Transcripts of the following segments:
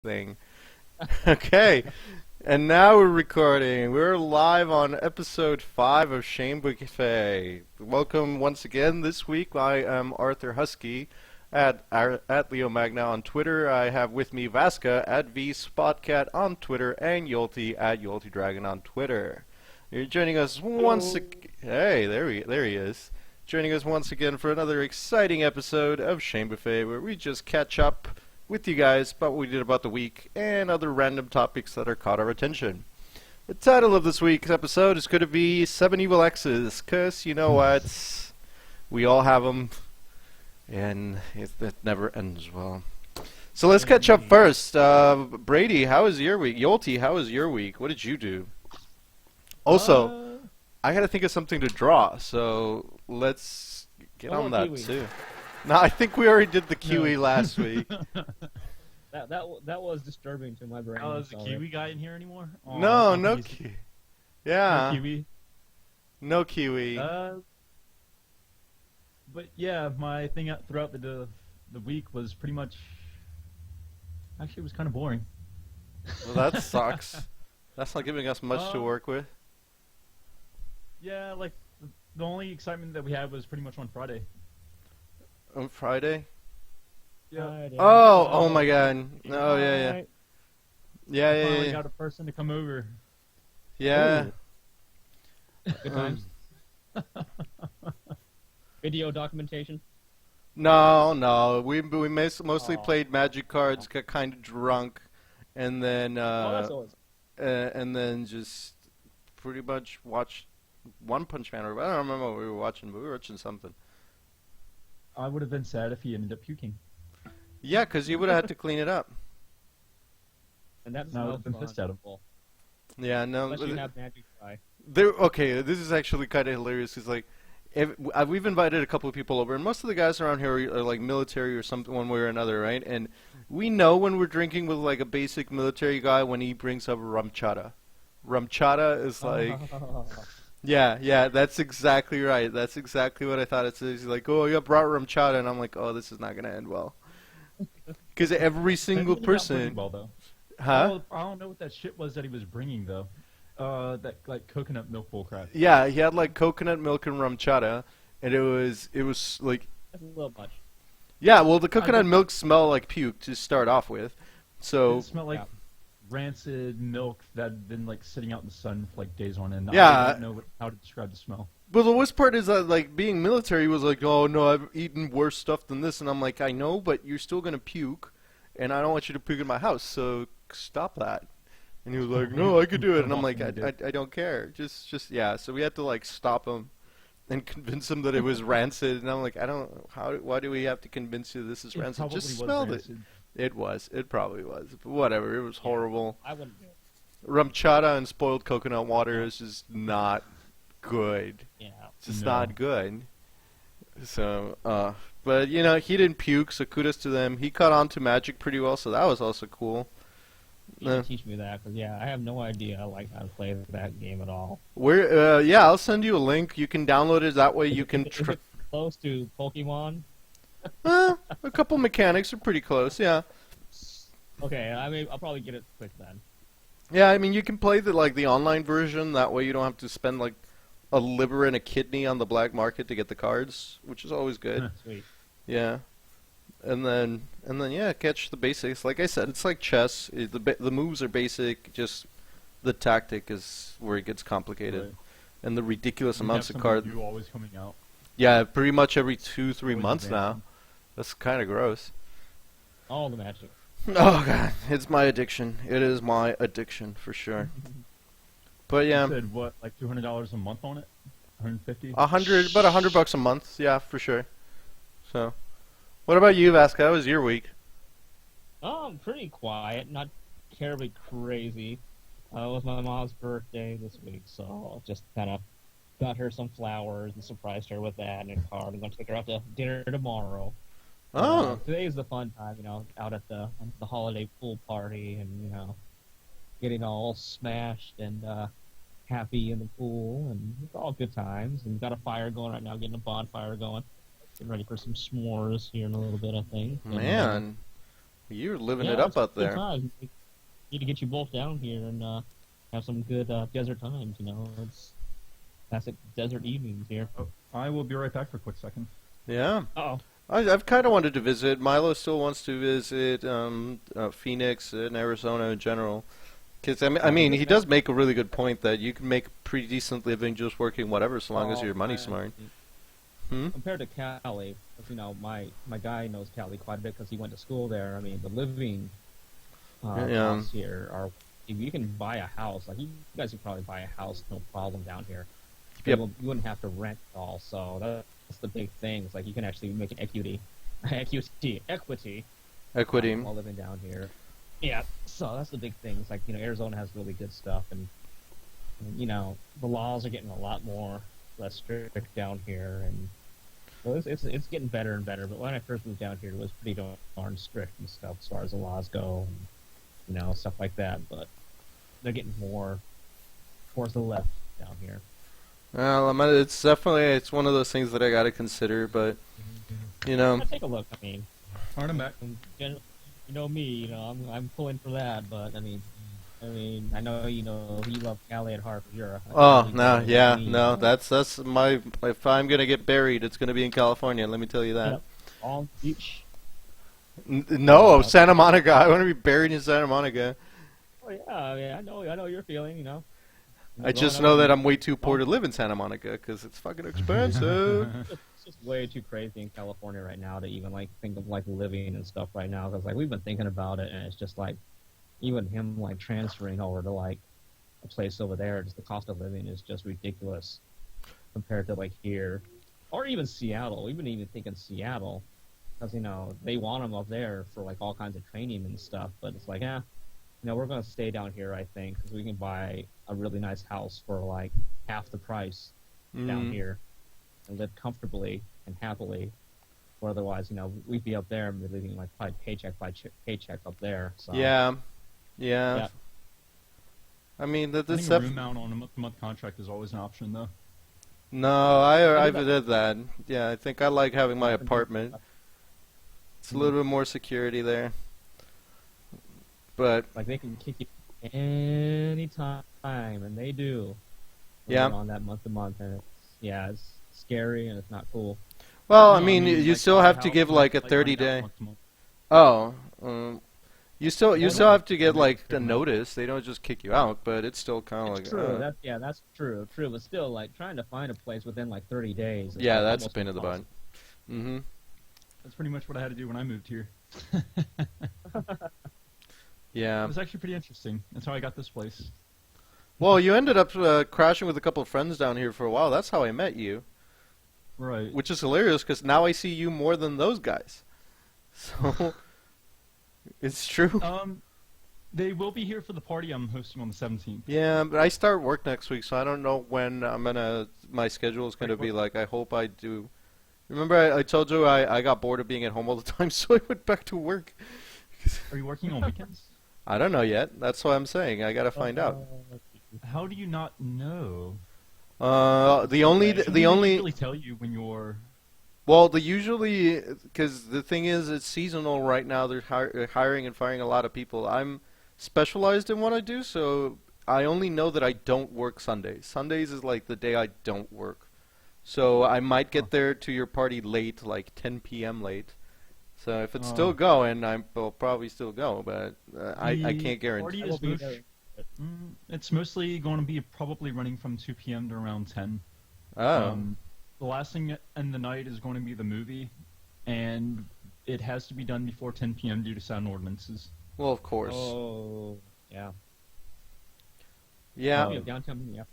thing. Okay, and now we're recording. We're live on episode 5 of Shame Buffet. Welcome once again this week. I am Arthur Husky at Leo Magna on Twitter. I have with me Vasca at VSpotcat on Twitter and Yolti at Yolti Dragon on Twitter. You're joining us once again. Hey, there he is. Joining us once again for another exciting episode of Shame Buffet, where we just catch up with you guys about what we did about the week and other random topics that are caught our attention. The title of this week's episode is going to be 7 Evil Exes, because you know what? We all have them, and it never ends well. So let's catch up first. Brady, how was your week? Yolti, how was your week? What did you do? Also, I got to think of something to draw, so let's get on that Kiwi. too. No, I think we already did the Kiwi last week. That was disturbing to my brain. Oh, is the Kiwi guy in here anymore? Oh, No, I no think he's- Kiwi. Yeah, no Kiwi. no Kiwi. But yeah, my thing throughout the week was pretty much. Actually, it was kind of boring. Well, that sucks. That's not giving us much to work with. Yeah, like the only excitement that we had was pretty much on Friday. On Friday? Yeah. Oh my god. Oh, yeah. I finally Yeah. got a person to come over. Yeah. Good times. Video documentation. No. We mostly Aw. played Magic cards, got kind of drunk, and then That's always. and then just pretty much watched One Punch Man. Or I don't remember what we were watching, but we were watching something. I would have been sad if he ended up puking. Yeah, because you would have had to clean it up. And that's No, I would no have been fun. pissed at him. Yeah, no. Unless you have magic try. Okay, this is actually kind of hilarious. Because like, we've invited a couple of people over, and most of the guys around here are like military or something, one way or another, right? And we know when we're drinking with like a basic military guy when he brings up rum chata. Rum chata is like, yeah, that's exactly right. That's exactly what I thought it says. He's like, oh, you brought rum chata, and I'm like, oh, this is not gonna end well. Because every single It ended up pretty person, well, though. huh? I don't know what that shit was that he was bringing though. That like coconut milk bull crap. Yeah, he had like coconut milk and rum chata, and it was like, That's a little much. yeah, well, the coconut milk smelled like puke to start off with, so It smelled like rancid milk that had been like sitting out in the sun for like days on end. Yeah. I don't know how to describe the smell. But the worst part is that, like, being military was like, oh, no, I've eaten worse stuff than this. And I'm like, I know, but you're still going to puke, and I don't want you to puke in my house, so stop that. And he was like, no, I could do it. And I'm like, I don't care. Just, yeah. So we had to, like, stop him and convince him that it was rancid. And I'm like, why do we have to convince you this is It rancid? probably Just was smelled it. rancid. It probably was. But whatever, it was horrible. I wouldn't do it. Rum chata and spoiled coconut water is just not good. Yeah. It's just No. not good. So, but you know, he didn't puke, so kudos to them. He caught on to Magic pretty well, so that was also cool. You can teach me that, because I have no idea like how to play that game at all. Yeah, I'll send you a link. You can download it. That way you can. Is it close to Pokemon? A couple mechanics are pretty close. Yeah, Okay, I'll probably get it quick then. yeah. I mean, you can play the online version. That way you don't have to spend like a liver and a kidney on the black market to get the cards, which is always good. Sweet. Yeah, and then yeah, catch the basics. Like I said, it's like chess. The moves are basic. Just the tactic is where it gets complicated, Right. and the ridiculous We amounts have of something cards. new always coming out. Yeah, pretty much every 2-3 Always months now. advancing. That's kind of gross. All the magic. Oh god, it's my addiction. It is my addiction for sure. But yeah, You said what, like $200 a month on it? 150? about $100 a month. Yeah, for sure. So, what about you, Vasca? How was your week? Pretty quiet, not terribly crazy. It was my mom's birthday this week, so just kind of got her some flowers and surprised her with that and a card. I'm going to take her out to dinner tomorrow. Oh, Today's the fun time, out at the holiday pool party and, getting all smashed and happy in the pool, and it's all good times. And got a fire going right now, getting a bonfire going. Getting ready for some s'mores here in a little bit, I think. And, man. You're living Yeah, it up it's a out good there. time. Need to get you both down here and have some good desert times. It's classic desert evenings here. Oh, I will be right back for a quick second. Yeah. Oh, I've kind of wanted to visit. Milo still wants to visit Phoenix and Arizona in general. Because I mean, he does make a really good point that you can make a pretty decent living just working whatever, so long as your money's smart. Hmm? compared to Cali, 'cause, my guy knows Cali quite a bit because he went to school there. I mean, the living Yeah. costs here are. If you can buy a house, like you guys could probably buy a house, no problem down here. Yep. You wouldn't have to rent at all. So that's the big thing. It's like you can actually make an equity Equity. while living down here. Yeah. So that's the big thing. It's like Arizona has really good stuff, and the laws are getting a lot more less strict down here, and well, it's getting better and better. But when I first moved down here, it was pretty darn strict and stuff as far as the laws go, and stuff like that. But they're getting more towards the left down here. Well, it's one of those things that I got to consider, but Take a look. I mean, Alright, I'm back. you know me. I'm pulling for that. But I mean, I know you love Cali at heart. oh no, yeah, no, that's my. If I'm gonna get buried, it's gonna be in California. Let me tell you that. Yep. On the beach. No, Santa Monica. I want to be buried in Santa Monica. Oh yeah, I know your feeling. I just know that I'm way too poor to live in Santa Monica because it's fucking expensive. It's just way too crazy in California right now to even think of living and stuff right now. Because we've been thinking about it, and it's just even him transferring over to a place over there, just the cost of living is just ridiculous compared to here, or even Seattle. We've been even thinking Seattle because they want him up there for all kinds of training and stuff. But it's we're gonna stay down here, I think, because we can buy a really nice house for half the price down here and live comfortably and happily. Or otherwise, we'd be up there and be living probably paycheck by paycheck up there. So Yeah. Yeah. I mean, I think a room out on a month-to-month contract is always an option, though. No, I've did that. Yeah, I think I like having my apartment. It's a little bit more security there. But they can kick you any time, and they do. When Yeah. you're on that month to month, and it's scary and it's not cool. well, No, I mean, you like, still buy a have to house give and, a rent 30-day. out month-to-month. Oh, you still no. have to get Maybe the fair enough. notice. They don't just kick you out, but it's still kind of It's true. That's true. But still, trying to find a place within 30 days. Is, yeah, that's a almost pain in the butt. impossible. Mm-hmm. That's pretty much what I had to do when I moved here. Yeah. It was actually pretty interesting. That's how I got this place. Well, you ended up crashing with a couple of friends down here for a while. That's how I met you, Right. which is hilarious because now I see you more than those guys. So it's true. They will be here for the party I'm hosting on the 17th. Yeah, but I start work next week, so I don't know when my schedule is gonna Wait, be like. I hope I do. Remember, I told you I got bored of being at home all the time, so I went back to work. Are you working on weekends? I don't know yet. That's what I'm saying. I gotta find out. How do you not know? The only Shouldn't the they only usually tell you when you're. well, the usually because the thing is it's seasonal right now. They're hiring and firing a lot of people. I'm specialized in what I do, so I only know that I don't work Sundays. Sundays is the day I don't work. So I might get there to your party late, 10 p.m. late. So if it's still going, I'll probably still go, but I can't guarantee. Party I will is be there. it's mostly going to be probably running from 2 p.m. to around 10. Oh. The last thing in the night is going to be the movie, and it has to be done before 10 p.m. due to sound ordinances. Well, of course. Oh, yeah. Yeah. Downtown Minneapolis.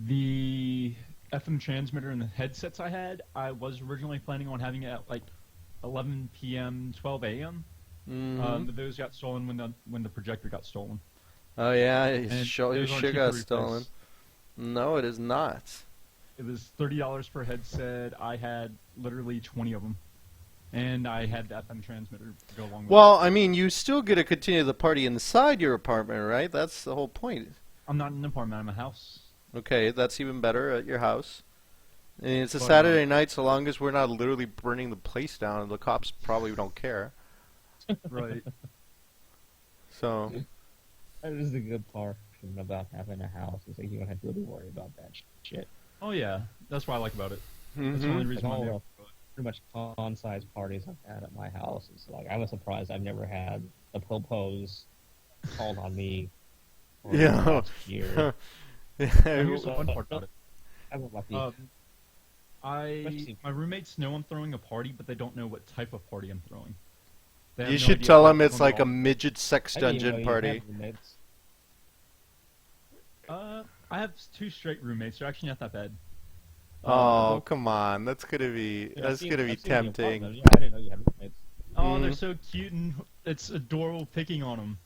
The FM transmitter and the headsets I had, I was originally planning on having it at 11 p.m., 12 a.m. Mhm. But those got stolen when the projector got stolen. Oh yeah, And your those aren't shit cheap got to stolen. replace. No, it is not. It was $30 per headset. I had literally 20 of them, and I had the FM transmitter go along with it. Well, I mean, you still get to continue the party inside your apartment, right? That's the whole point. I'm not in an apartment. I'm in a house. Okay, that's even better at your house. And it's a But, Saturday night, so long as we're not literally burning the place down, the cops probably don't care. Right. So, That is the good part about having a house. Is like you don't have to really worry about that shit. Oh yeah, that's what I like about it. That's the hmm only Like reason why. all the pretty much con-sized parties I've had at my house. It's like I was surprised I've never had a propose called on me for the yeah. last year. Here's the So, fun part about it. I was lucky. Um, Especially- my roommates know I'm throwing a party, but they don't know what type of party I'm throwing. They have You no should idea tell what them I'm it's like a throwing midget sex I didn't even know dungeon you party. had roommates. at all. I have 2 straight roommates. They're actually not that bad. Oh, come on. That's gonna be Dude, that's gonna be I've seen the tempting. apartment. Yeah, I didn't know you had roommates. Oh, they're Mhm. so cute and it's adorable picking on them.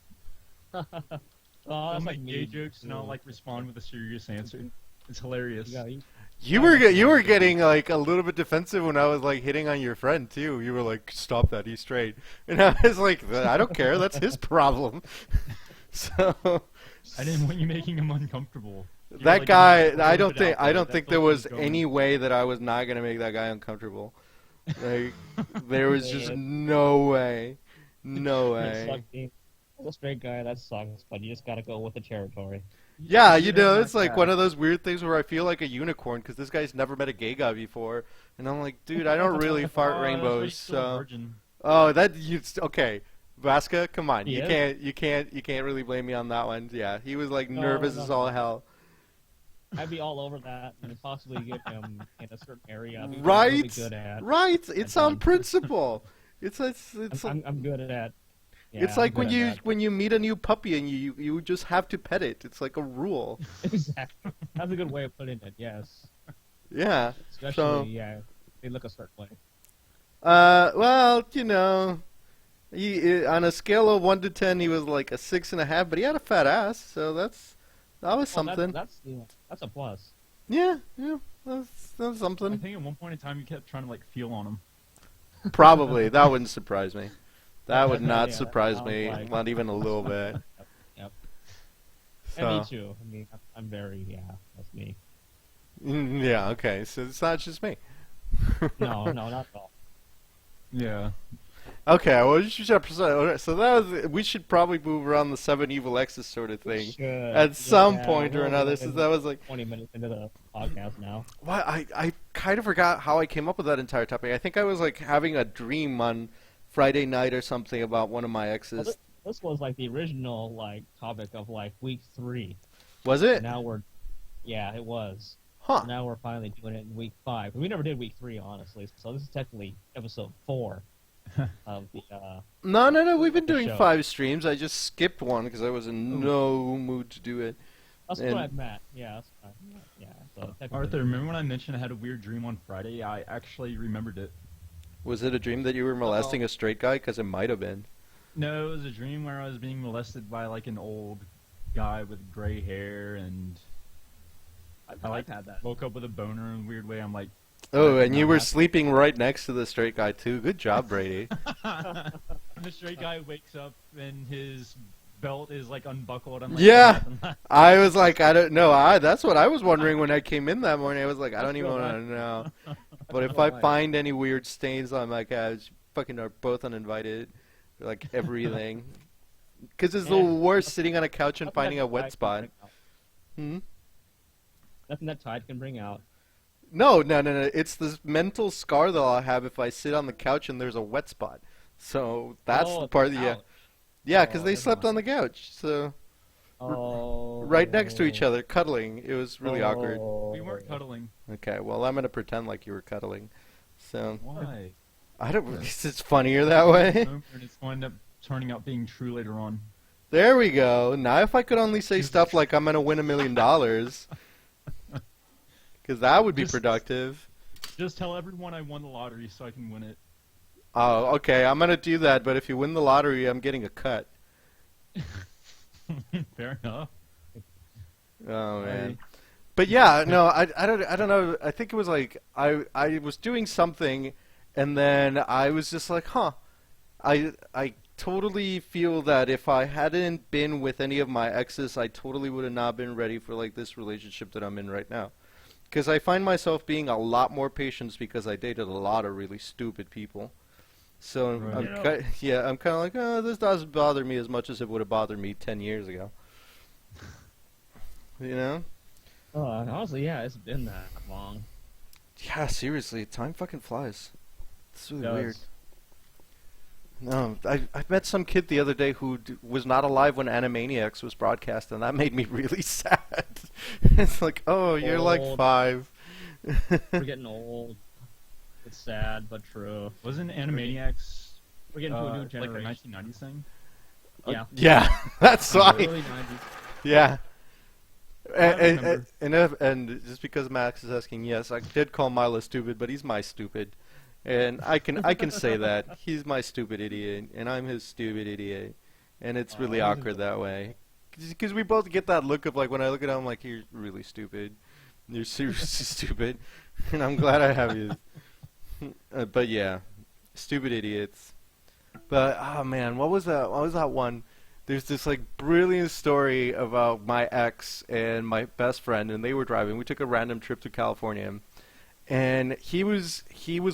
Oh, I'll that's make like gay me. jokes and I'll like respond with a serious answer. It's hilarious. You You were getting like a little bit defensive when I was like hitting on your friend too. You were like, "Stop that, he's straight," and I was like, "I don't care. That's his problem." So I didn't want you making him uncomfortable. You were, that like, guy, gonna I put don't it think out I don't That's think all there he was going. any way that I was not gonna make that guy uncomfortable. Like there was just Man. no way, no It way. sucks being a straight guy. That sucks, but you just gotta go with the territory. Yeah, you You're know, that it's like guy. one of those weird things where I feel like a unicorn because this guy's never met a gay guy before, and I'm like, dude, I don't really fart Oh, that's why rainbows, he's still a so. virgin. Oh, that you okay, Vasca, come on, He you is? can't really blame me on that one. Yeah, he was like No, nervous no, as no. all hell. I'd be all over that and possibly get him in a certain area. I'd be really Right, good at. right. It's on principle. It's I'm good at. Yeah, it's I'm like good at that. when you meet a new puppy and you just have to pet it. It's like a rule. Exactly. That's a good way of putting it. Yes. Yeah. Especially, So- yeah, they look a certain way. Well, you know, on a scale of 1 to 10, he was like a 6.5, but he had a fat ass, so that was Well, something. that's a plus. Yeah, that's I something. think at one point in time you kept trying to like feel on him. Probably that wouldn't surprise me. That would not Yeah, surprise that me, sounds like- not even a little bit. Yep. So, And me too. I mean, I'm very that's me. yeah, okay, so it's not just me. No, not at all. Yeah. Okay, well, so that was. We should probably move around the 7 evil exes sort of thing Should. at some Yeah, point or we're another. like Since that was like, 20 minutes into the podcast now. what I kind of forgot how I came up with that entire topic. I think I was like having a dream on Friday night or something about one of my Well, exes. this was like the original like topic of like week 3. Was it? Now yeah, it was. Huh. Now we're finally doing it in week 5. We never did week 3, honestly. So this is technically episode 4 of the. No. We've been the doing show. 5 streams. I just skipped one because I was in no mood to do it. That's And- what I meant. Yeah, that's what I meant. Yeah. So technically, Arthur, remember when I mentioned I had a weird dream on Friday? I actually remembered it. Was it a dream that you were molesting a straight guy? Because it might have been. No, it was a dream where I was being molested by like an old guy with gray hair, and I've had that. woke up with a boner in a weird way. I'm like, Oh, and you not were happy. sleeping right next to the straight guy too. Good job, Brady. and the straight guy wakes up and his belt is like unbuckled. I'm like, Yeah. "What happened?" I was like, I don't know. That's what I was wondering when I came in that morning. I was like, I don't That's even real want to know. But if real I life. find any weird stains, I'm like, fucking are both uninvited. Like everything. Because it's the Yeah. worst sitting on a couch and Nothing finding that a wet tide can spot. bring out. Hmm? Nothing that tide can bring out. No. It's this mental scar that I'll have if I sit on the couch and there's a wet spot. So that's Oh, the part it's that, yeah. out. Yeah, because Oh, they never slept mind. on the couch. So Oh. right next to each other, cuddling. It was really awkward. We weren't cuddling. Okay, well, I'm going to pretend like you were cuddling. So, Why? I don't. It's funnier that way. And it's going to end up turning out being true later on. There we go. Now, if I could only say stuff like I'm gonna win $1 million, because that would be Just- productive. Just tell everyone I won the lottery so I can win it. Oh, okay. I'm gonna do that. But if you win the lottery, I'm getting a cut. Fair enough. Oh man. But yeah, no, I don't know. I think it was like I was doing something, and then I was just like, huh. I totally feel that if I hadn't been with any of my exes, I totally would have not been ready for like this relationship that I'm in right now. Because I find myself being a lot more patient because I dated a lot of really stupid people. So Right. I'm kind of like, oh, this doesn't bother me as much as it would have bothered me 10 years ago. You know? Honestly, yeah, it's been that long. Yeah, seriously, time fucking flies. It's really It weird. does. No, I met some kid the other day who was not alive when Animaniacs was broadcast, and that made me really sad. It's like, oh, you're like Old. 5. We're getting old. It's sad, but true. Wasn't Animaniacs We're getting to a new like a generation. 1990s thing? Yeah. Yeah, that's why. Early 90s. Yeah. remember. And just because Max is asking, yes, I did call Milo stupid, but he's my stupid, and I can say that he's my stupid idiot, and I'm his stupid idiot, and it's really he's awkward that way, because we both get that look of like when I look at him, I'm like, you're really stupid, you're seriously stupid, and I'm glad I have you. But yeah, stupid idiots. But oh man, what was that? What was that one? There's this like brilliant story about my ex and my best friend, and they were driving. We took a random trip to California, and he was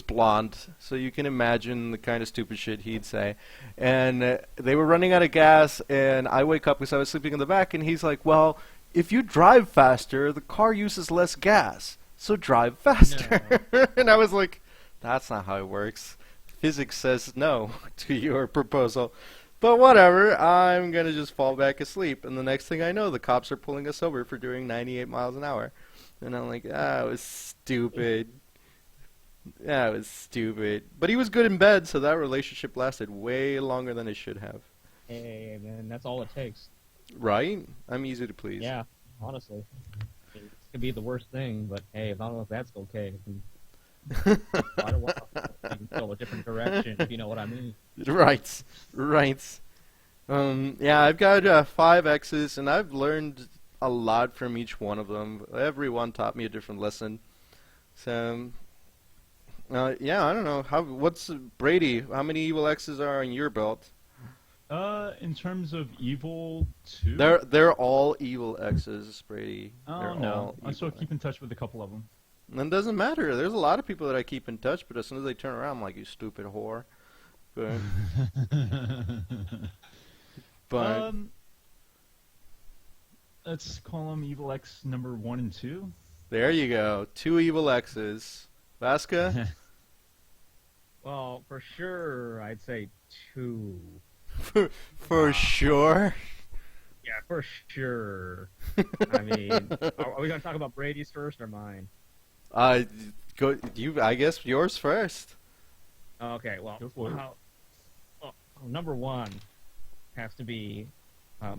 blonde, so you can imagine the kind of stupid shit he'd say. And they were running out of gas, and I wake up because I was sleeping in the back, and he's like, "Well, if you drive faster, the car uses less gas, so drive faster." And I was like, "That's not how it works. Physics says no to your proposal." But whatever, I'm gonna just fall back asleep, and the next thing I know, the cops are pulling us over for doing 98 miles an hour. And I'm like, it was stupid. That was stupid. But he was good in bed, so that relationship lasted way longer than it should have. Hey, man, that's all it takes. Right? I'm easy to please. Yeah, honestly. It could be the worst thing, but hey, as long as that's okay, quite a while. You can go a different direction, if you know what I mean. Right. Right. Yeah, I've got 5 exes, and I've learned a lot from each one of them. Every one taught me a different lesson. So, yeah, I don't know. What's Brady? How many evil exes are on your belt? In terms of evil, 2? They're all evil exes, Brady. Oh, They're no. all I still evil. keep in touch with a couple of them. And it doesn't matter. There's a lot of people that I keep in touch, but as soon as they turn around, I'm like, you stupid whore. But Let's call them Evil X number 1 and 2. there you go. 2 evil exes. Vasca? Well, for sure, I'd say 2. For sure. Yeah, for sure. I mean, are we going to talk about Brady's first or mine? Go. I guess yours first. Okay, well, Go for it. number 1 has to be.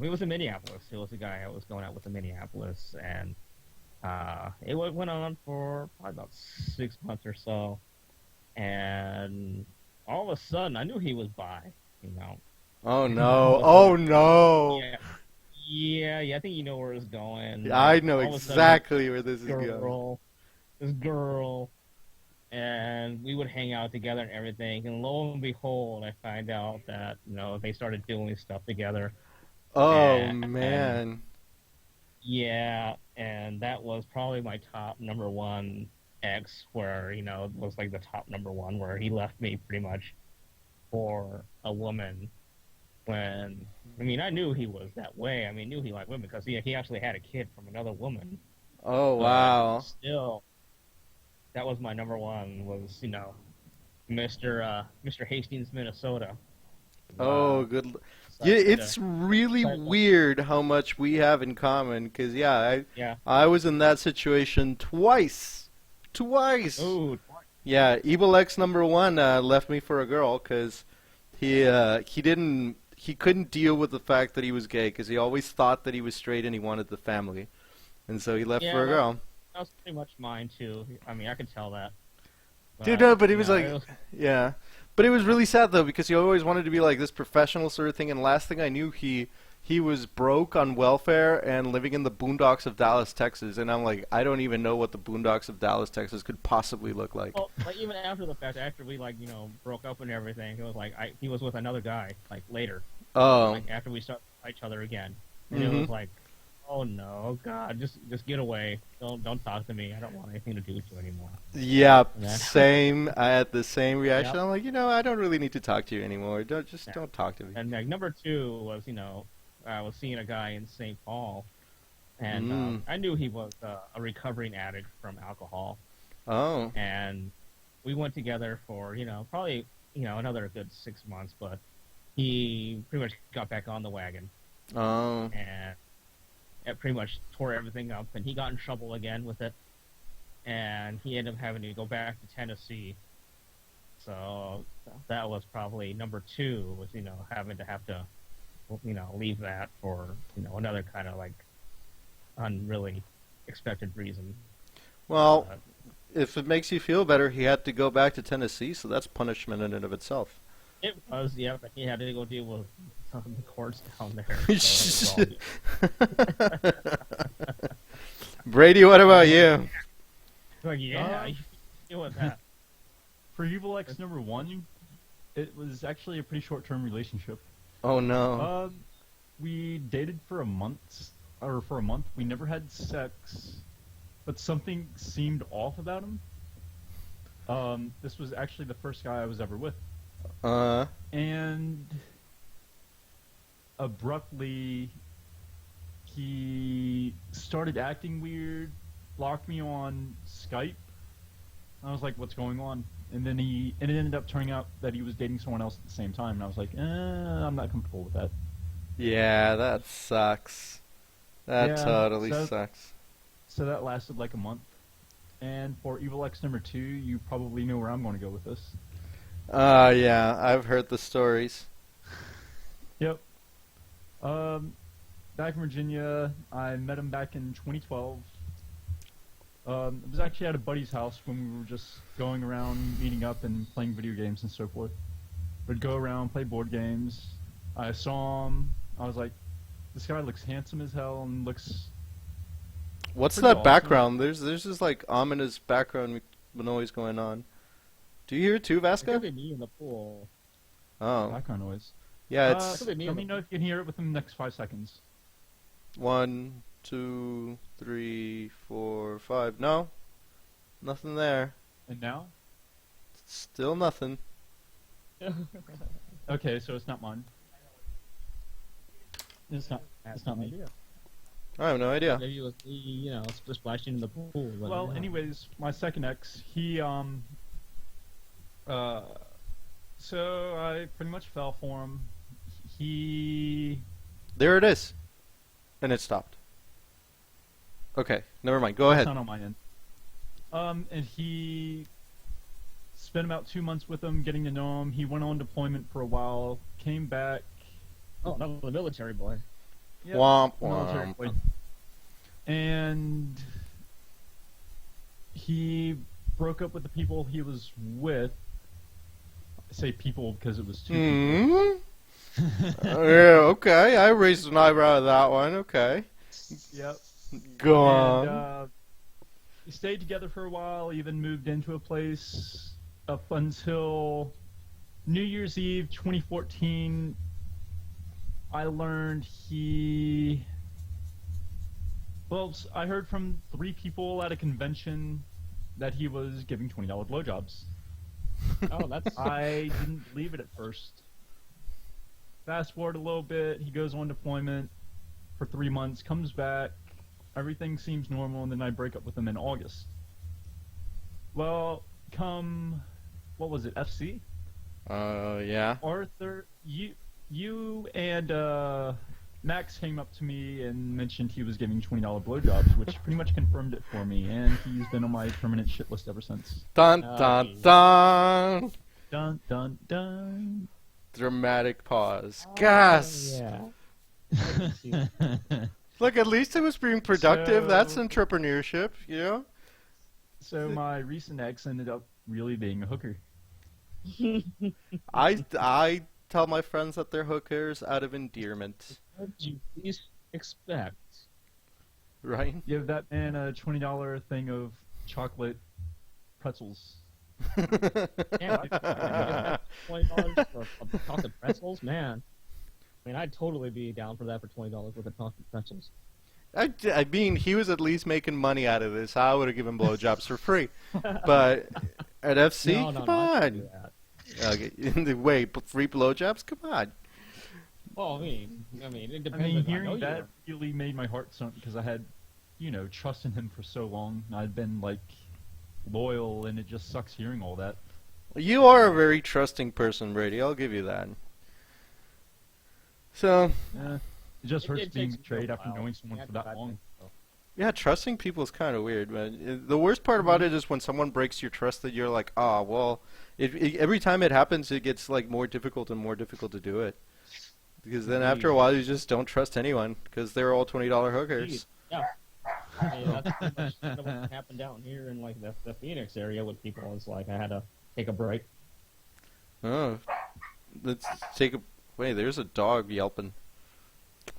He was in Minneapolis. He was the guy I was going out with in Minneapolis, and it went on for probably about 6 months or so. And all of a sudden, I knew he was bi. You know. Oh no! Oh no! Yeah. I think you know where it's going. I know All of a sudden, exactly where this is going. this girl, and we would hang out together and everything. And lo and behold, I find out that they started doing stuff together. Oh man! Yeah, and that was probably my top number 1 ex, where it was like the top number 1, where he left me pretty much for a woman. When I knew he was that way. I knew he liked women because he actually had a kid from another woman. Oh wow! Still, that was my number 1. Was Mr. Hastings, Minnesota. Oh good. Yeah, it's really weird how much we have in common. Because I was in that situation twice. Oh, Yeah, Evil X number 1 left me for a girl because he couldn't deal with the fact that he was gay because he always thought that he was straight and he wanted the family, and so he left for a girl. That was pretty much mine too. I could tell that. Dude, but he was like, yeah. But it was really sad though because he always wanted to be like this professional sort of thing, and last thing I knew, he was broke on welfare and living in the boondocks of Dallas, Texas, and I'm like, I don't even know what the boondocks of Dallas, Texas could possibly look like. Well, even after the fact, after we broke up and everything, it was like he was with another guy later. Oh. After we started each other again, and Mm-hmm. it was like, Oh no, God, just get away. Don't talk to me. I don't want anything to do with you anymore. Yep, And then, same. I had the same reaction. yep. I'm like, I don't really need to talk to you anymore. Yeah. Don't talk to me. And like number two was, I was seeing a guy in St. Paul, and Mm. I knew he was a recovering addict from alcohol, Oh. and we went together for probably another good 6 months, but he pretty much got back on the wagon, Oh. and it pretty much tore everything up, and he got in trouble again with it, and he ended up having to go back to Tennessee. So that was probably number two, was having to have to leave that for another kind of like unreally expected reason. Well, Uh, if it makes you feel better, he had to go back to Tennessee, so that's punishment in and of itself. it was, yeah, but he had to go deal with some of the courts down there. So it was all, Brady, what about you? like, yeah, you deal with that. For Evil X number 1, it was actually a pretty short-term relationship. Oh no. We dated for a month. We never had sex, but something seemed off about him. This was actually the first guy I was ever with. And abruptly, he started acting weird, blocked me on Skype. I was like, what's going on? And then it ended up turning out that he was dating someone else at the same time, and I was like, I'm not comfortable with that. Yeah, that sucks. That Yeah, totally so- sucks. So that lasted like a month. And for Evil X number 2, you probably know where I'm going to go with this. Yeah, I've heard the stories. Yep. Back in Virginia, I met him back in 2012. It was actually at a buddy's house when we were just going around, meeting up and playing video games and so forth. We'd go around, play board games. I saw him. I was like, this guy looks handsome as hell and looks... What's Pretty that awesome. background? There's this like ominous background noise going on. Do you hear it too, It Vasco? could be me in the pool. Oh, background noise. yeah. Uh, It's Could be me Let in me the know if you can hear it within the next 5 seconds. 1, 2, 3, 4, 5. No, nothing there. And now? Still nothing. Okay, so it's not mine. It's not me. I have no idea. Maybe it was me, splashing in the pool. But, Well, anyways, my second ex, he so I pretty much fell for him. He There it is, and it stopped. Okay, never mind. Go It's ahead. not on my end. And he spent about 2 months with him, getting to know him. He went on deployment for a while, came back. oh, that was a military boy. Yeah, Womp military womp. boy. And he broke up with the people he was with. I say people because it was two people. Yeah, okay. I raised an eyebrow at that one. Okay. Yep. Go And on. we stayed together for a while, even moved into a place up until New Year's Eve 2014. I learned I heard from 3 people at a convention that he was giving $20 blowjobs. Oh, that's I didn't believe it at first. Fast forward a little bit, he goes on deployment for 3 months, comes back, everything seems normal, and then I break up with him in August. Well, what was it, FC? Yeah. Arthur, you and Max came up to me and mentioned he was giving $20 blowjobs, which pretty much confirmed it for me, and he's been on my permanent shit list ever since. Dun Oh, dun geez. dun. Dun dun dun. Dramatic pause. Gas. Yeah. Look, at least it was being productive. So- That's entrepreneurship, you know? So my recent ex ended up really being a hooker. I tell my friends that they're hookers out of endearment, What did you least expect? Give right? that man a $20 thing of chocolate pretzels. Yeah, $20 for chocolate pretzels, man. I mean, I'd totally be down for that for $20 worth of chocolate pretzels. I mean, he was at least making money out of this. I would have given blowjobs for free. But at FC, No, come I didn't do on. that. Okay. Wait, free blowjobs? Come on. Well, I mean, it I depends. mean, if I know hearing you. that really made my heart sunk because I had, trust in him for so long. I'd been like loyal, and it just sucks hearing all that. You are a very trusting person, Brady. I'll give you that. So, Yeah, it just It hurts takes being a betrayed after while. knowing someone Yeah, for that I long. think so. yeah, trusting people is kind of weird, man. The worst part about it is when someone breaks your trust that you're like, ah, well, every time it happens, it gets like more difficult and more difficult to do it. Because then after a while, you just don't trust anyone because they're all $20 hookers. Yeah. Hey, that's pretty much kind of what happened down here in like the Phoenix area with people. It's like I had to take a break. Oh, let's take a. Wait, there's a dog yelping.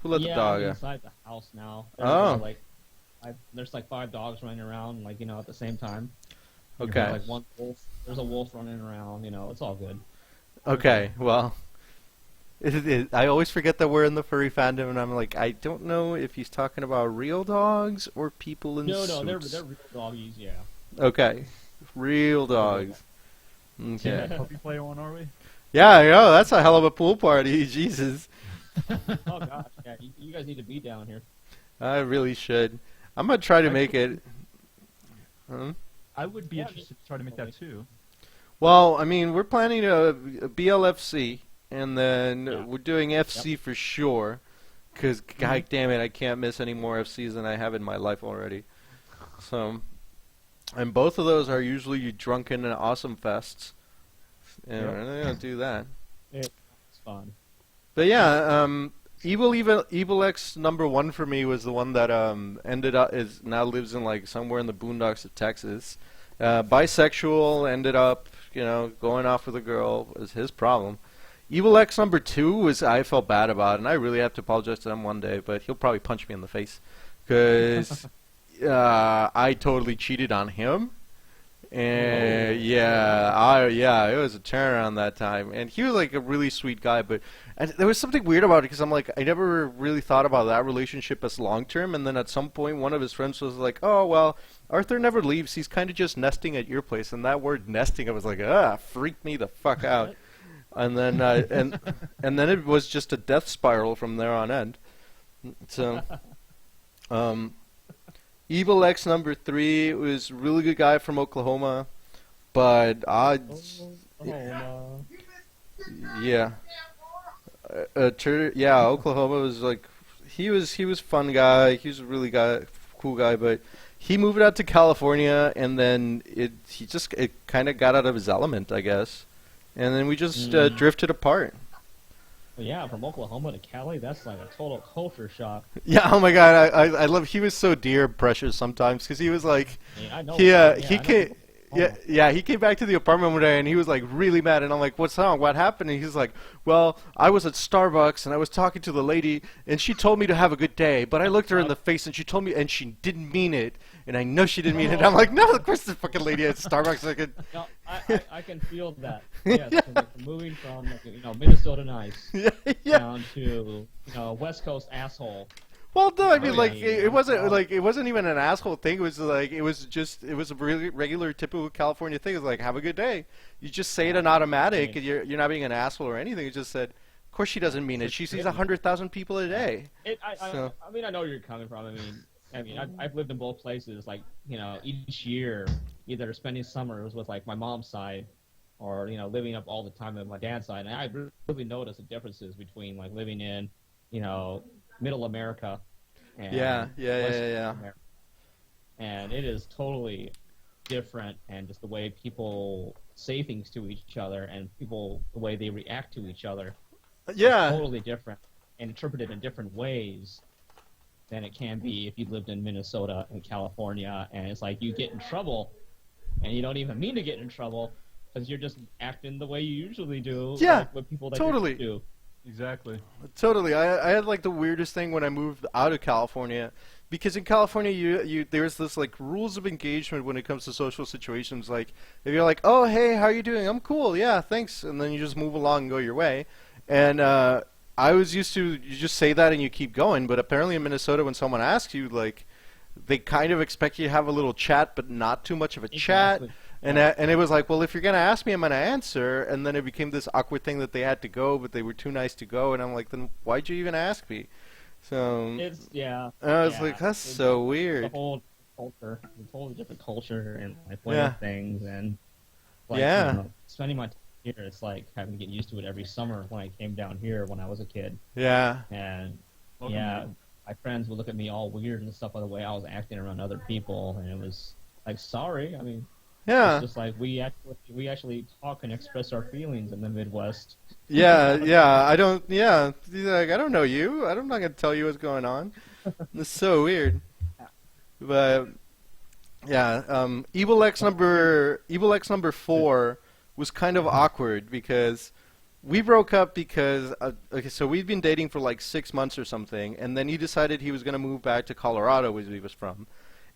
Who let the Yeah, dog I'm out? inside the house now. Oh. There's like 5 dogs running around, like at the same time. Okay. Like one wolf. There's a wolf running around. It's all good. Okay, well, I always forget that we're in the furry fandom, and I'm like, I don't know if he's talking about real dogs or people in No, suits. they're real doggies. Yeah. Okay, real dogs. Okay. Puppy play on, are we? Yeah, I know, that's a hell of a pool party. Jesus. Oh gosh, yeah. You guys need to be down here. I really should. I'm going to try to make it. I would be Yeah, interested to try to make that too. Well, I mean, we're planning a BLFC, and then Yeah. we're doing FC for sure. Because, god damn it, I can't miss any more FCs than I have in my life already. So, and both of those are usually drunken and awesome fests. And Yep. we're not going to do that. It's fun. But yeah, Evil X #1 for me was the one that ended up now lives in like somewhere in the boondocks of Texas. Bisexual, ended up going off with a girl, was his problem. Evil X #2 was I felt bad about, and I really have to apologize to him one day, but he'll probably punch me in the face because I totally cheated on him. And it was a turnaround that time, and he was like a really sweet guy, but there was something weird about it because I'm like, I never really thought about that relationship as long term, and then at some point one of his friends was like, oh well, Arthur never leaves, he's kind of just nesting at your place, and that word nesting, I was like, freaked me the fuck out. And then and then it was just a death spiral from there on end. So Evil X #3 was a really good guy from Oklahoma, but yeah, Oklahoma was like he was fun guy. He was a really cool guy, but he moved out to California, and then it kind of got out of his element, I guess, and then we just drifted apart. But yeah, from Oklahoma to Cali, that's like a total culture shock. Yeah, oh my god, I love. He was so dear precious sometimes because he was like, I know. he came. Yeah, he came back to the apartment one day and he was like really mad, and I'm like, "What's wrong? What happened?" And he's like, "Well, I was at Starbucks and I was talking to the lady and she told me to have a good day, but I looked her in the face and she told me and she didn't mean it, and I know she didn't mean it." I'm like, "No, of course the fucking lady at Starbucks I could." No, I can feel that. Yes, like moving from Minnesota nice yeah. down to West Coast asshole. Well, no, I mean, like, Yeah, it wasn't even an asshole thing. It was like, it was a really regular, typical California thing. It was like, have a good day. You just say it in automatic, and you're not being an asshole or anything. You just said, of course she doesn't mean it. She sees 100,000 people a day. I mean, I know where you're coming from. I mean, I've lived in both places. Like, each year, either spending summers with like my mom's side, or living up all the time with my dad's side. And I really noticed the differences between like living in, Middle America. And Yeah. America. And it is totally different, and just the way people say things to each other, and the way they react to each other, Yeah. is totally different and interpreted in different ways than it can be if you lived in Minnesota and California. And it's like you get in trouble, and you don't even mean to get in trouble because you're just acting the way you usually do. Yeah, like, with people that totally. you do. Exactly. Totally. I had like the weirdest thing when I moved out of California, because in California there's this like rules of engagement when it comes to social situations. Like if you're like, oh hey, how are you doing? I'm cool. Yeah, thanks. And then you just move along and go your way. And I was used to you just say that and you keep going, but apparently in Minnesota, when someone asks you, like, they kind of expect you to have a little chat, but not too much of a chat. Exactly. And it was like, well, if you're gonna ask me, I'm gonna answer. And then it became this awkward thing that they had to go, but they were too nice to go. And I'm like, then why'd you even ask me? So It's yeah. and I was Yeah. like, that's It's so a weird. whole culture. It's a whole different culture and like way Yeah. of things and like Yeah. spending my time here. It's like having to get used to it every summer when I came down here when I was a kid. Yeah. And Welcome, yeah, man. my friends would look at me all weird and stuff by the way I was acting around other people, and it was like, sorry. I mean, Yeah. it's just like we actually talk and express our feelings in the Midwest. Yeah. Yeah. I don't. Yeah. He's like, I don't know you. I'm not gonna tell you what's going on. It's so weird. But yeah, Evil X number 4 was kind of awkward because we broke up because okay, so we'd been dating for like 6 months or something, and then he decided he was gonna move back to Colorado, where he was from.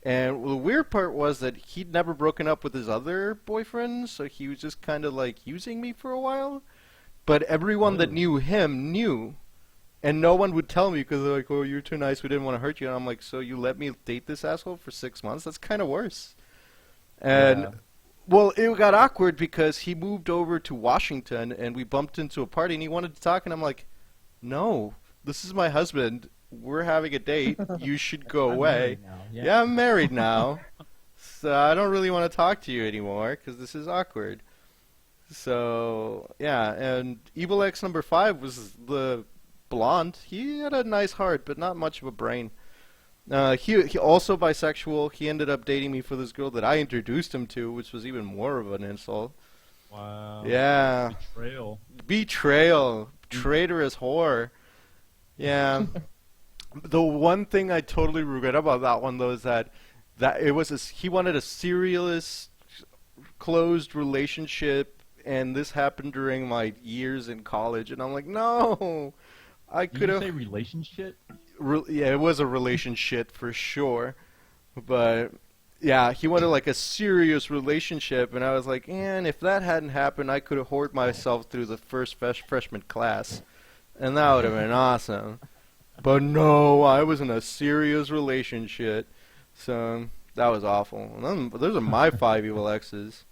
And the weird part was that he'd never broken up with his other boyfriend, so he was just kind of like using me for a while. But everyone that Oh. knew him knew, and no one would tell me because they're like, "Oh, you're too nice. We didn't want to hurt you." And I'm like, "So you let me date this asshole for 6 months? That's kind of worse." And Yeah. well, it got awkward because he moved over to Washington, and we bumped into a party, and he wanted to talk, and I'm like, "No, this is my husband. We're having a date. You should go I'm away." married now. Yeah, I'm married now, so I don't really want to talk to you anymore because this is awkward. So yeah, and Evil X number 5 was the blonde. He had a nice heart, but not much of a brain. He also bisexual. He ended up dating me for this girl that I introduced him to, which was even more of an insult. Wow. Yeah, Betrayal. betrayal, traitorous whore. Yeah. The one thing I totally regret about that one though is that it was he wanted a serious, closed relationship, and this happened during my years in college, and I'm like, no, I Did could you have. say relationship? Yeah, it was a relationship for sure, but yeah, he wanted like a serious relationship, and I was like, and if that hadn't happened, I could have hoarded myself through the first freshman class, and that would have been awesome. But no, I was in a serious relationship, so that was awful. And then, those are my 5 evil exes.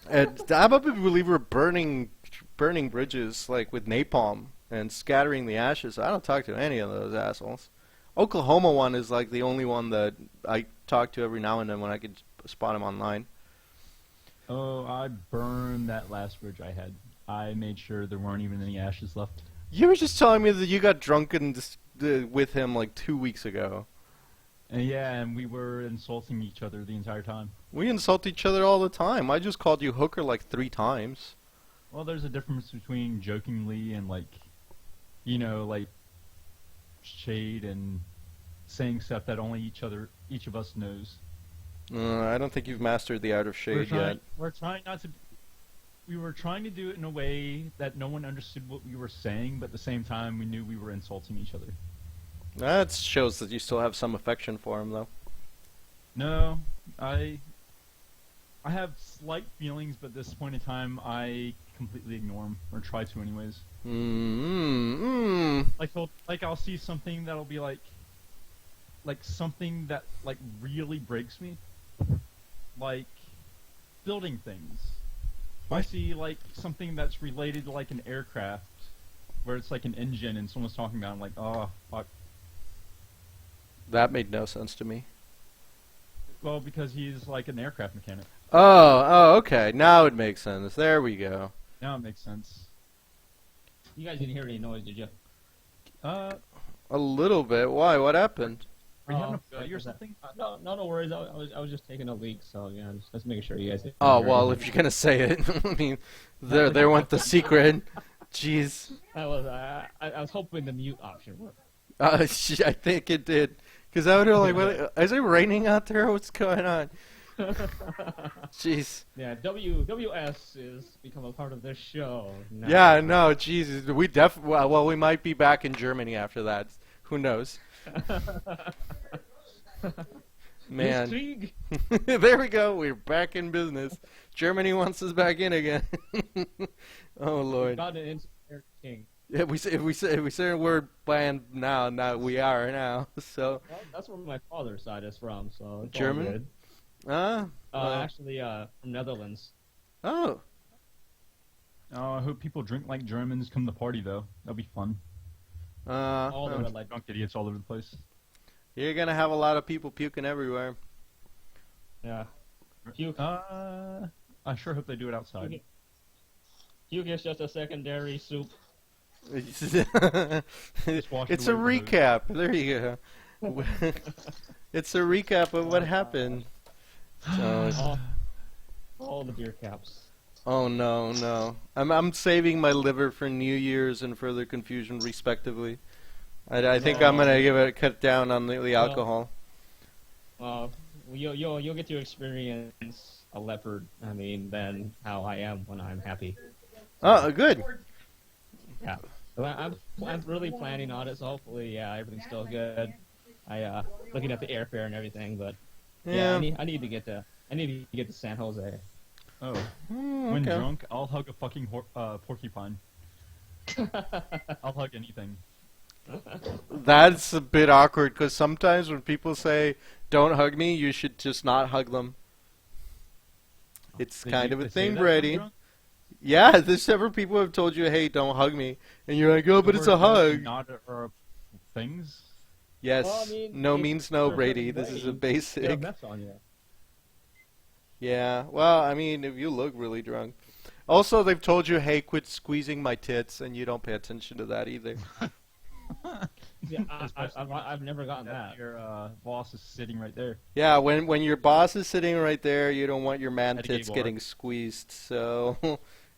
And how about people believe we're burning bridges like with napalm and scattering the ashes? I don't talk to any of those assholes. Oklahoma one is like the only one that I talk to every now and then when I could spot him online. Oh, I burned that last bridge I had. I made sure there weren't even any ashes left. You were just telling me that you got drunk and with him like 2 weeks ago. And yeah, and we were insulting each other the entire time. We insult each other all the time. I just called you hooker like 3 times. Well, there's a difference between jokingly and like, you know, like shade and saying stuff that only each of us knows. I don't think you've mastered the art of shade yet. We're trying not to. We were trying to do it in a way that no one understood what we were saying, but at the same time, we knew we were insulting each other. That shows that you still have some affection for him, though. No, I have slight feelings, but at this point in time, I completely ignore them or try to, anyways. Like I'll see something that'll be like something that like really breaks me, like building things. If I see like something that's related to like an aircraft, where it's like an engine and someone's talking about it, I'm like, oh fuck. That made no sense to me. Well, because he's like an aircraft mechanic. Oh, okay. Now it makes sense. There we go. Now it makes sense. You guys didn't hear any noise, did you? Uh, A little bit. Why? What happened? are you having a good. party or something? No worries. I was just taking a leak, so yeah, just making sure you guys. Didn't Oh, hear well, anything. if you're gonna say it, I mean, there went the secret. Jeez. I was hoping the mute option worked. I think it did. Because I would have like, what, is it raining out there? What's going on? Jeez. Yeah, WS is become a part of this show. Now. Yeah, no, Jesus. We well, we might be back in Germany after that. Who knows? Man. Intrigue. There we go. We're back in business. Germany wants us back in again. Oh, Lord. Got an insert king. If we say we're banned now we are now. So Well, that's where my father's side is from, so it's all German? good. Well, Actually, from Netherlands. oh, I hope people drink like Germans come to the party though. That'll be fun. All the well, red light. Drunk idiots all over the place. you're gonna have a lot of people puking everywhere. Yeah. Puke. I sure hope they do it outside. Puke is just a secondary soup. It's Just wash it it's a away with a hose. recap. There you go. It's a recap of what happened. So All the beer caps. oh no. I'm saving my liver for New Year's and further confusion, respectively. I think I'm gonna give it a cut down on the alcohol. You'll get to experience a leopard. I mean, than how I am when I'm happy. Oh, good. Yeah. So I'm really planning on it. So hopefully, yeah, everything's still good. Looking at the airfare and everything, but yeah, Yeah. I need to get to San Jose. Oh, Mm, when okay. drunk, I'll hug a fucking porcupine. I'll hug anything. That's a bit awkward because sometimes when people say "Don't hug me," you should just not hug them. It's They kind do- of a they say thing, that when Brady. drunk? Yeah, there's several people have told you, "Hey, don't hug me," and you're like, "Oh, but it's a Or hug." Not or things. Yes, Well, I mean, no if means no, you're Brady. hurting This is a Brady, basic. They'll mess on you. Yeah, well, I mean, if you look really drunk. Also, they've told you, "Hey, quit squeezing my tits," and you don't pay attention to that either. Yeah, I've never gotten that. Your boss is sitting right there. Yeah, when your boss is sitting right there, you don't want your man At a gay tits bar. getting squeezed. So,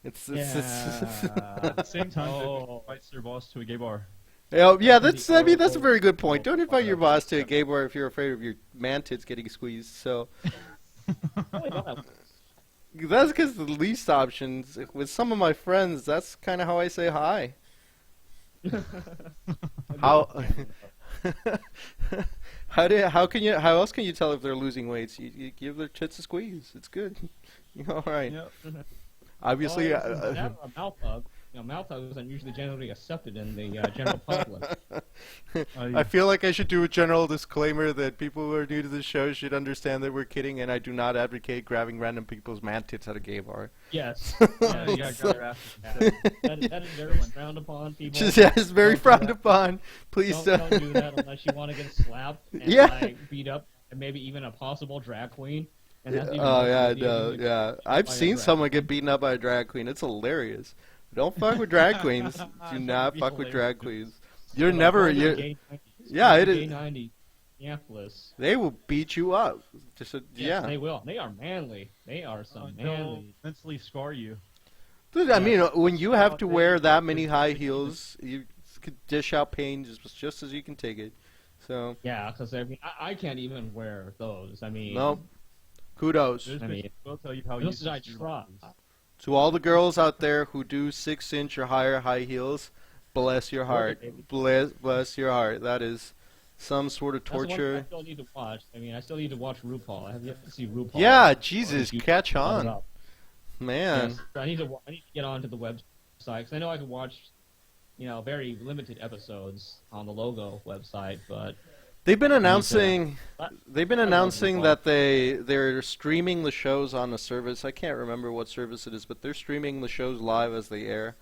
it's At the same time, Oh. invites their boss to a gay bar. yeah, that's I mean that's a very good point. Oh, Don't invite your boss to a whatever. gay bar if you're afraid of your man tits getting squeezed. So Only that. that's because the least options. With some of my friends, that's kind of how I say hi. How how else can you tell if they're losing weight? You give their tits a squeeze. It's good. All right. Yep. Obviously, A mouth hug. Mouth hugs are usually generally accepted in the general public. I feel like I should do a general disclaimer that people who are new to the show should understand that we're kidding, and I do not advocate grabbing random people's man tits at a gay bar. Yes. Yeah, you gotta grab your ass. That is very frowned upon, people. Just, yeah, it's very Don't do frowned that. upon. Please Don't do that unless you want to get slapped and Yeah. like beat up, and maybe even a possible drag queen. And that's even Oh more yeah, creepy no, than yeah. by I've a seen drag someone queen. get beaten up by a drag queen. It's hilarious. Don't fuck with drag queens. Do That'd not be fuck with hilarious. drag queens. You're Well, never. go to the You're, gay 90s. yeah, Go to it the is- Gay 90 Minneapolis. they will beat you up. Just Yes, yeah. they will. They are manly. They are some They'll manly. mentally scar you. Dude, I mean, when you have to Well, wear they- that many they- high they- heels, you could dish out pain just as you can take it. So, Yeah, because I can't even wear those. I mean, no. Kudos Those I mean, bitches will tell you how this is I useless your try. body is. to all the girls out there who do 6-inch or higher high heels. Bless your heart. baby. Bless your heart. That is some sort of That's the one torture. I still need to watch. I mean, I still need to watch RuPaul. I have yet to see RuPaul. Yeah, Jesus, You catch brought it on, up. man. Yes, I need to get onto the website because I know I can watch, very limited episodes on the Logo website, but They've been to- announcing. They've been I love announcing RuPaul. that they're streaming the shows on a service. I can't remember what service it is, but they're streaming the shows live as they air.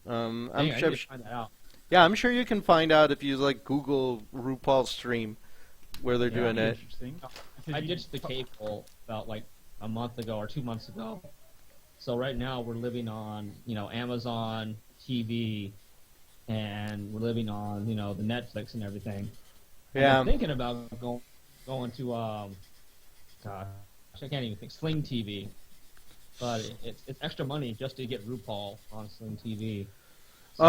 I'm dang, I sure. need to find that out. Yeah, I'm sure you can find out if you like Google RuPaul stream where they're Yeah, doing it. Interesting. I ditched the cable about like a month ago or 2 months ago. So right now we're living on, Amazon TV, and we're living on, the Netflix and everything. And Yeah. I'm thinking about going to, gosh, I can't even think, Sling TV. But it's extra money just to get RuPaul on Sling TV. So,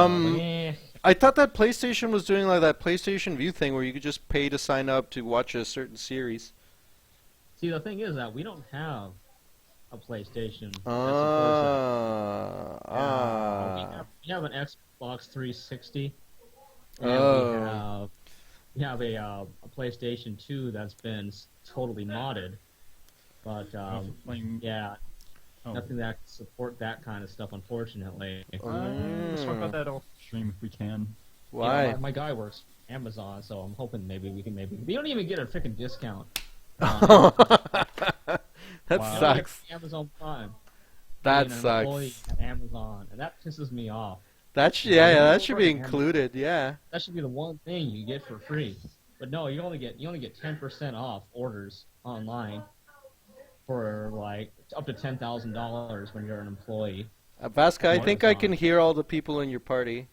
I thought that PlayStation was doing like that PlayStation View thing where you could just pay to sign up to watch a certain series. see, the thing is that we don't have a PlayStation. that supports it. We have an Xbox 360. And Oh. we have a PlayStation 2 that's been totally modded. But Playing yeah, Oh. nothing that can support that kind of stuff, unfortunately. Let's talk about that off stream if we can. Why? You know, my guy works for Amazon, so I'm hoping maybe we can we don't even get a freaking discount. That Wow. sucks. Amazon Prime. That Being an employee sucks. at Amazon, and that pisses me off. That should, Yeah, yeah, you that should be work at Amazon. included. Yeah. That should be the one thing you get for free. But no, you only get 10% off orders online for like up to $10,000 when you're an employee. Vasca, I think I Amazon. can hear all the people in your party.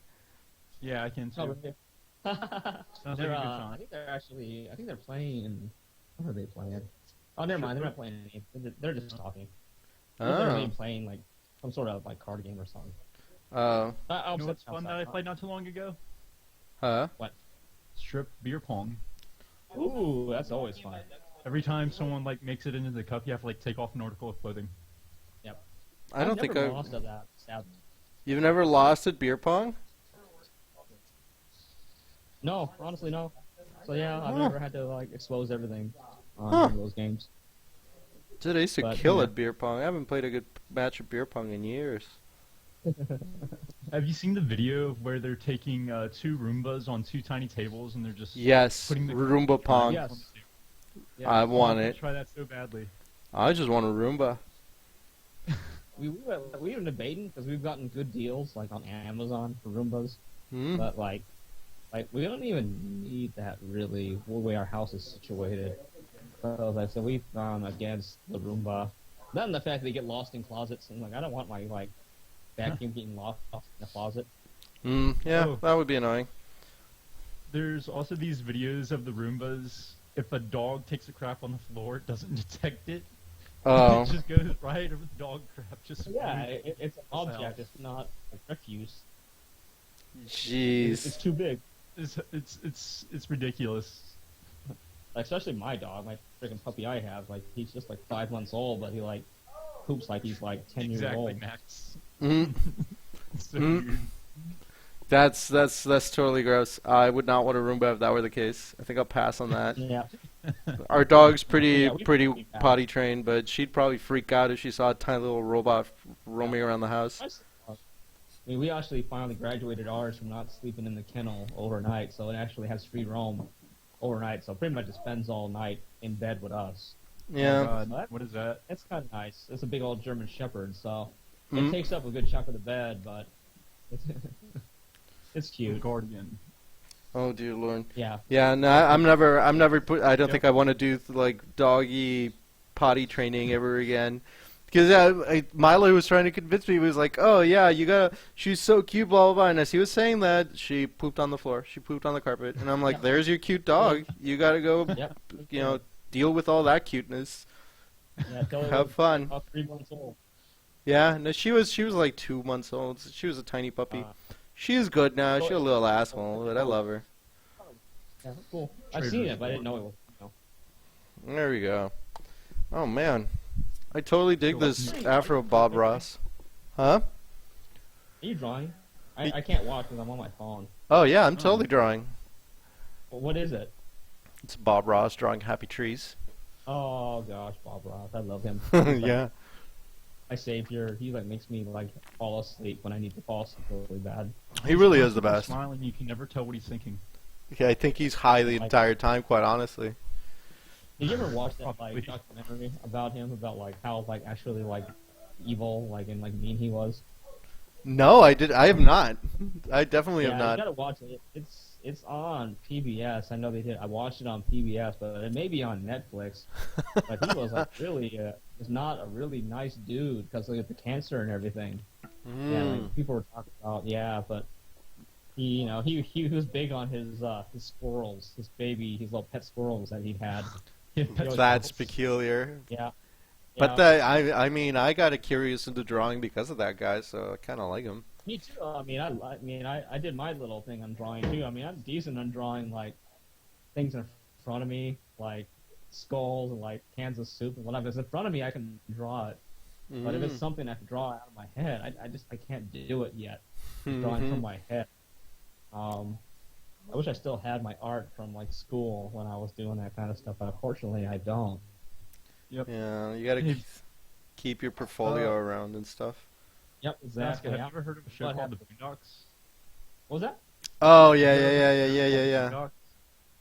Yeah, I can too. Oh, really? Sounds like a good time. I think they're playing. What are they playing? Oh, never mind. They're not playing anything. They're just talking. They're Oh. maybe playing like some sort of like card game or something. Oh. You know what's fun that I played not too long ago? Huh? Strip beer pong. Ooh, that's always fun. Every time someone like makes it into the cup, you have to like take off an article of clothing. I don't think never I. lost at that. Sadly. You've never lost at beer pong? No, honestly, no. So yeah, I've Huh. never had to like expose everything on Huh. one of those games. Dude, I used to But, kill yeah. at beer pong. I haven't played a good match of beer pong in years. Have you seen the video of where they're taking two Roombas on two tiny tables and they're just Yes, putting the Roomba pong. Yes. on the table? Yeah. I I want want to it. try that so badly. I just want a Roomba. We were debating because we've gotten good deals like on Amazon for Roombas, Hmm? but like we don't even need that really the way our house is situated. So like, so we've gone against the Roomba. Then the fact that they get lost in closets and like I don't want my like vacuum getting lost in the closet. Yeah, Oh. that would be annoying. There's also these videos of the Roombas. If a dog takes a crap on the floor, it doesn't detect it. Oh. It just goes right over the dog crap. Just Yeah, it's an Hell. object. It's not a refuse. It's Jeez. too big. it's ridiculous. Like, especially my dog, my freaking puppy I have. Like he's just like 5 months old, but he like poops like he's like 10 years Exactly, old. Max. Mm. It's so Mm. weird. That's totally gross. I would not want a Roomba if that were the case. I think I'll pass on that. Yeah. Our dog's pretty Yeah, we pretty pretty bad. potty trained, but she'd probably freak out if she saw a tiny little robot roaming around the house. I mean, we actually finally graduated ours from not sleeping in the kennel overnight, so it actually has free roam overnight. So pretty much it spends all night in bed with us. Oh, Yeah. God, What? what is that? It's kind of nice. It's a big old German Shepherd, so Mhm. it takes up a good chunk of the bed, but it's, it's cute. Guardian. Oh dear lord. Yeah. Yeah, no, I don't think I want to do like doggy potty training ever again. Because Milo was trying to convince me. He was like, "Oh yeah, you gotta. She's so cute, blah blah blah." And as he was saying that, she pooped on the floor. She pooped on the carpet, and I'm like, Yeah. "There's your cute dog. You gotta go, Yep. you know, deal with all that cuteness. Yeah, till it Have was fun." about 3 months old. Yeah, no, she was like 2 months old. She was a tiny puppy. She's good now. She's a little asshole, but I love her. Yeah, cool. I've Trader seen is it, but I didn't know born. it was. There we go. Oh man, I totally dig this Hey, Afro Bob Ross. Huh? Are you drawing? I can't watch because I'm on my phone. Oh yeah, I'm totally drawing. Well, what is it? It's Bob Ross drawing happy trees. Oh gosh, Bob Ross, I love him. Yeah. My savior. He like makes me like fall asleep when I need to fall asleep really bad. He really is the Constantly best. Smiling, you can never tell what he's thinking. Yeah, I think he's high the entire time, quite honestly. Did you ever watch that Probably. like documentary about him about like how like actually like evil like and like mean he was? No, I have not. I definitely have Yeah, not. you gotta watch it. It's on PBS. I know they did. I watched it on PBS, but it may be on Netflix. But he was like really was not a really nice dude because of the cancer and everything. Yeah, Mm. like, people were talking about but he was big on his squirrels, his little pet squirrels that he had. That's peculiar. Yeah. But Yeah. I mean, I got curious into drawing because of that guy, so I kind of like him. Me too. I did my little thing on drawing too. I mean, I'm decent on drawing like things in front of me, like skulls and like cans of soup and whatever. If it's in front of me, I can draw it. But if it's Mm. something I have to draw out of my head, I can't do it yet. Drawing Mhm. from my head. I wish I still had my art from like school when I was doing that kind of stuff, but unfortunately I don't. Yep. Yeah, you gotta Hey. keep your portfolio Uh, around and stuff. Yep, Basket, exactly. have Yeah. you ever heard of a show What called The happened? Boondocks? What was that? Oh Have yeah, you yeah, ever heard yeah, of yeah, a show yeah, yeah, called The yeah. Boondocks?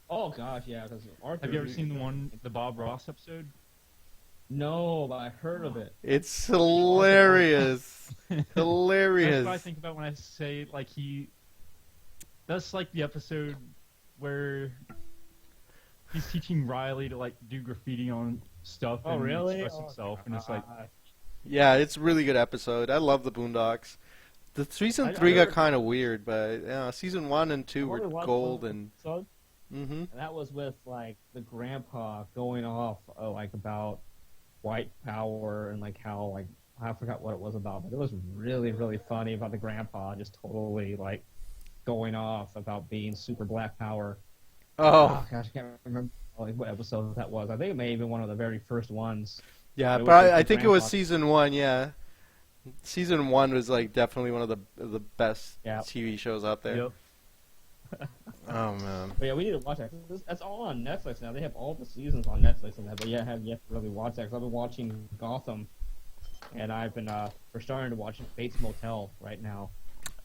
Oh gosh, yeah. Because Arthur. Have you ever seen the one, the Bob Ross episode? No, but I heard of it. It's Arthur always. hilarious, That's what I hilarious. think about when I say like he. That's like the episode where he's teaching Riley to like do graffiti on stuff Oh and really? express himself, and it's like, Yeah, it's a really good episode. I love the Boondocks. The season I 3 got heard. kind of weird, but season 1 and 2 I've were only watched gold one and. episode, Mm-hmm. and that was with like the grandpa going off like about white power and like how like I forgot what it was about, but it was really really funny about the grandpa just totally like going off about being super black power. Oh, Oh gosh, I can't remember like, what episode that was. I think it may have been one of the very first ones. yeah, It was but like I the think it was grandpa. season 1. Yeah, season 1 was like definitely one of the best Yeah. TV shows out there. yep. Oh man. But yeah, we need to watch that. That's all on Netflix now. They have all the seasons on Netflix and that. But yeah, I have yet to really watch that because I've been watching Gotham, and I've been we're starting to watch Bates Motel right now.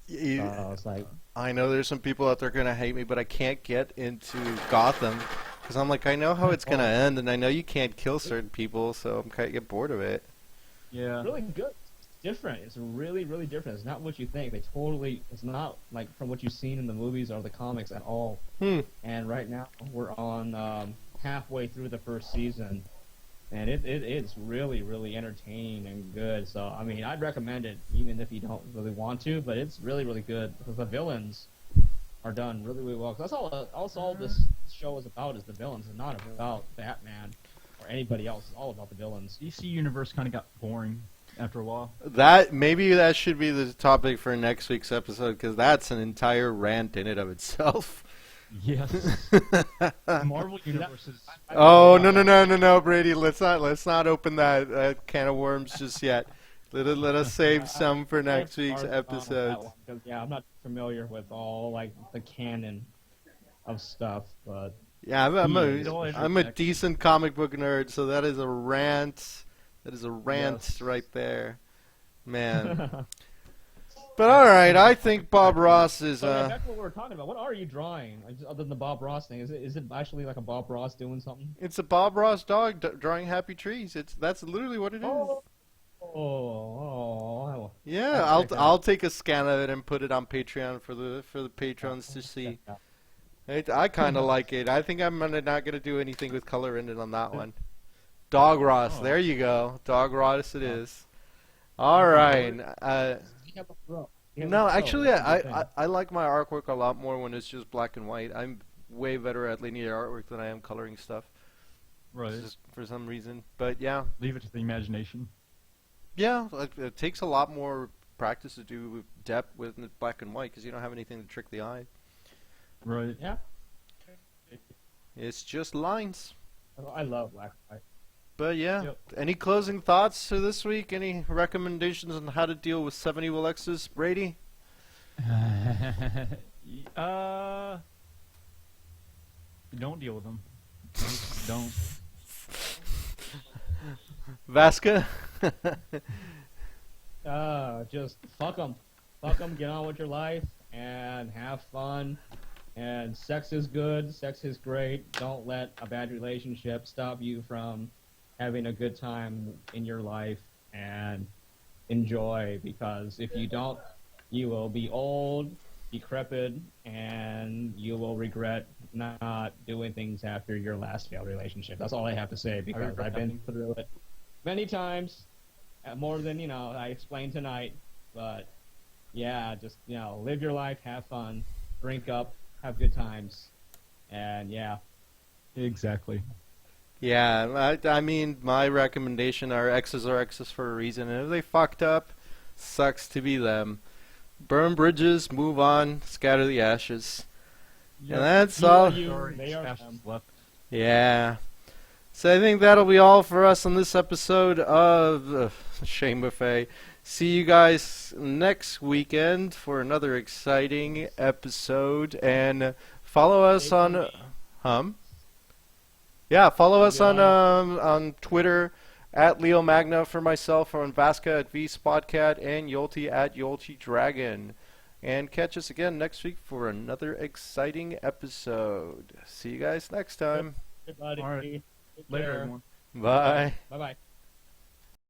It's like I know there's some people out there gonna hate me, but I can't get into Gotham because I'm like I know how it's gonna end, and I know you can't kill certain people, so I'm kind of get bored of it. Yeah. really good. It's different. It's really really different. It's not what you think. They totally. It's not like from what you've seen in the movies or the comics at all. Hmm. And right now we're on halfway through the first season, and it's really really entertaining and good. So I mean, I'd recommend it even if you don't really want to, but it's really really good because the villains are done really really well. 'Cause that's all this show is about is the villains, and not about Batman or anybody else. It's all about the villains. DC Universe kind of got boring after a while. That should be the topic for next week's episode because that's an entire rant in and of itself. Yes. The Marvel Universe is. Oh no, Brady! Let's not open that can of worms just yet. Let us save some for next week's episode. Yeah, I'm not familiar with all like the canon of stuff, but Yeah, Yeah. I'm a decent comic book nerd, so that is a rant. That is a rant Yes. right there, man. But all right, I think Bob Ross is. so back to what we were talking about. What are you drawing, like, other than the Bob Ross thing? Is it actually like a Bob Ross doing something? It's a Bob Ross dog drawing happy trees. That's literally what it is. Oh. Yeah, I'll take a scan of it and put it on Patreon for the patrons to see. I kind of like it. I think I'm not gonna do anything with color in it on that one. Dog Ross, Oh. there you go. Dog Ross it is. All right. No, actually, I like my artwork a lot more when it's just black and white. I'm way better at linear artwork than I am coloring stuff. Right. Just for some reason. But yeah, Leave it to the imagination. yeah, like, it takes a lot more practice to do depth with black and white because you don't have anything to trick the eye. Right. Yeah, It's just lines. I love black and white. But yeah, Yep. any closing thoughts to this week? Any recommendations on how to deal with 7 evil exes, Brady? Don't deal with them. Don't. Vasca? Just fuck them. Fuck them, get on with your life, and have fun. And sex is good, sex is great. Don't let a bad relationship stop you from having a good time in your life, and enjoy, because if you don't, you will be old, decrepit, and you will regret not doing things after your last failed relationship. That's all I have to say, because regret I've been nothing. through it many times, more than I explained tonight. But yeah, just live your life, have fun, drink up, have good times, and yeah. Exactly. Yeah, I mean, my recommendation are exes for a reason, and if they fucked up, sucks to be them. Burn bridges, move on, scatter the ashes. Yep. And that's You all. are you, Sorry, they are Ashes them. left. Yeah. So I think that'll be all for us on this episode of Shame Buffet. See you guys next weekend for another exciting episode, and follow us on Yeah, follow us on Twitter At Leo Magna for myself, on Vasca at VSpotcat, and Yolti at Yolti Dragon. And catch us again next week for another exciting episode. See you guys next time. Everybody, All right. take Later, care. everyone. Bye. Bye bye.